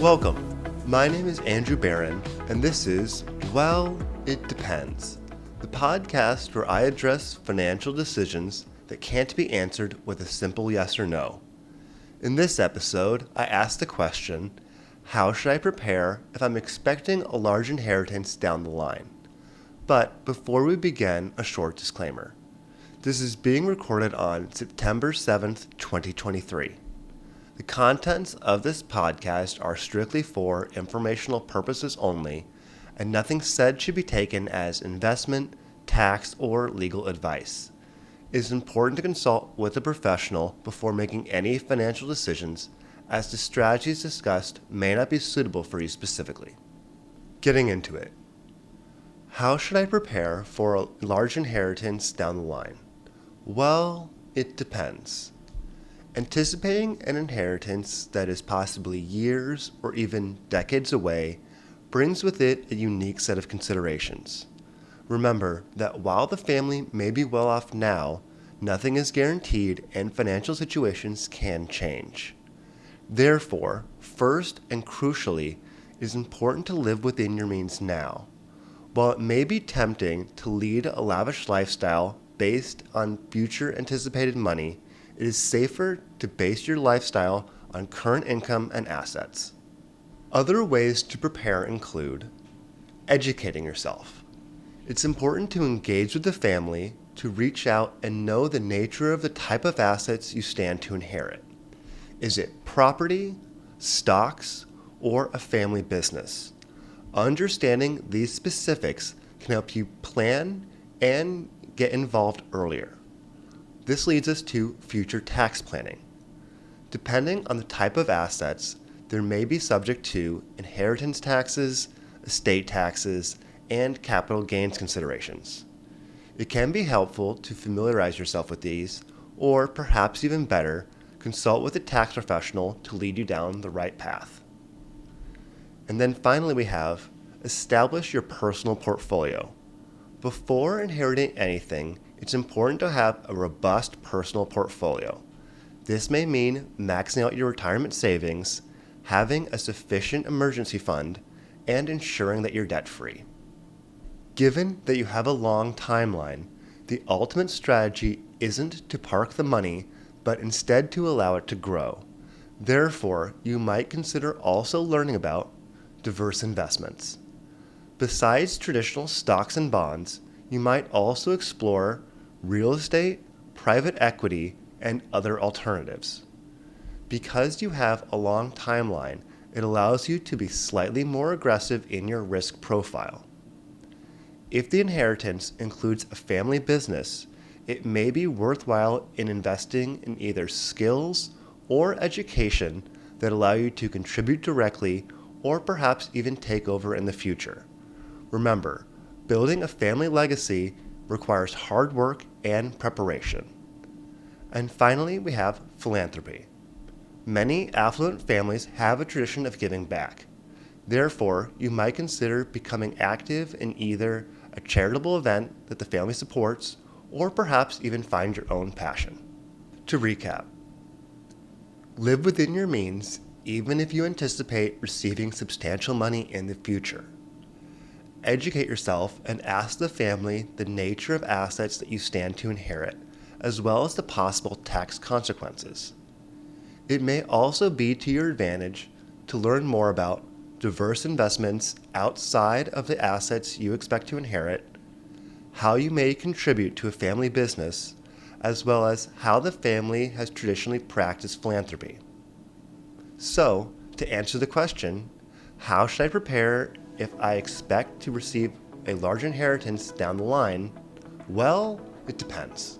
Welcome. My name is Andrew Barron, and this is Well, It Depends, the podcast where I address financial decisions that can't be answered with a simple yes or no. In this episode, I ask the question, how should I prepare if I'm expecting a large inheritance down the line? But before we begin, a short disclaimer. This is being recorded on September 7th, 2023. The contents of this podcast are strictly for informational purposes only, and nothing said should be taken as investment, tax, or legal advice. It is important to consult with a professional before making any financial decisions, as the strategies discussed may not be suitable for you specifically. Getting into it. How should I prepare for a large inheritance down the line? Well, it depends. Anticipating an inheritance that is possibly years or even decades away brings with it a unique set of considerations. Remember that while the family may be well off now, nothing is guaranteed and financial situations can change. Therefore, first and crucially, it is important to live within your means now. While it may be tempting to lead a lavish lifestyle based on future anticipated money, it is safer to base your lifestyle on current income and assets. Other ways to prepare include educating yourself. It's important to engage with the family to reach out and know the nature of the type of assets you stand to inherit. Is it property, stocks, or a family business? Understanding these specifics can help you plan and get involved earlier. This leads us to future tax planning. Depending on the type of assets, there may be subject to inheritance taxes, estate taxes, and capital gains considerations. It can be helpful to familiarize yourself with these, or perhaps even better, consult with a tax professional to lead you down the right path. And then finally we have establish your personal portfolio. Before inheriting anything, it's important to have a robust personal portfolio. This may mean maxing out your retirement savings, having a sufficient emergency fund, and ensuring that you're debt-free. Given that you have a long timeline, the ultimate strategy isn't to park the money, but instead to allow it to grow. Therefore, you might consider also learning about diverse investments. Besides traditional stocks and bonds, you might also explore real estate, private equity, and other alternatives. Because you have a long timeline, it allows you to be slightly more aggressive in your risk profile. If the inheritance includes a family business, it may be worthwhile in investing in either skills or education that allow you to contribute directly or perhaps even take over in the future. Remember, building a family legacy requires hard work and preparation. And finally, we have philanthropy. Many affluent families have a tradition of giving back. Therefore, you might consider becoming active in either a charitable event that the family supports, or perhaps even find your own passion. To recap, live within your means even if you anticipate receiving substantial money in the future. Educate yourself and ask the family the nature of assets that you stand to inherit, as well as the possible tax consequences. It may also be to your advantage to learn more about diverse investments outside of the assets you expect to inherit, how you may contribute to a family business, as well as how the family has traditionally practiced philanthropy. So, to answer the question, how should I prepare if I expect to receive a large inheritance down the line? Well, it depends.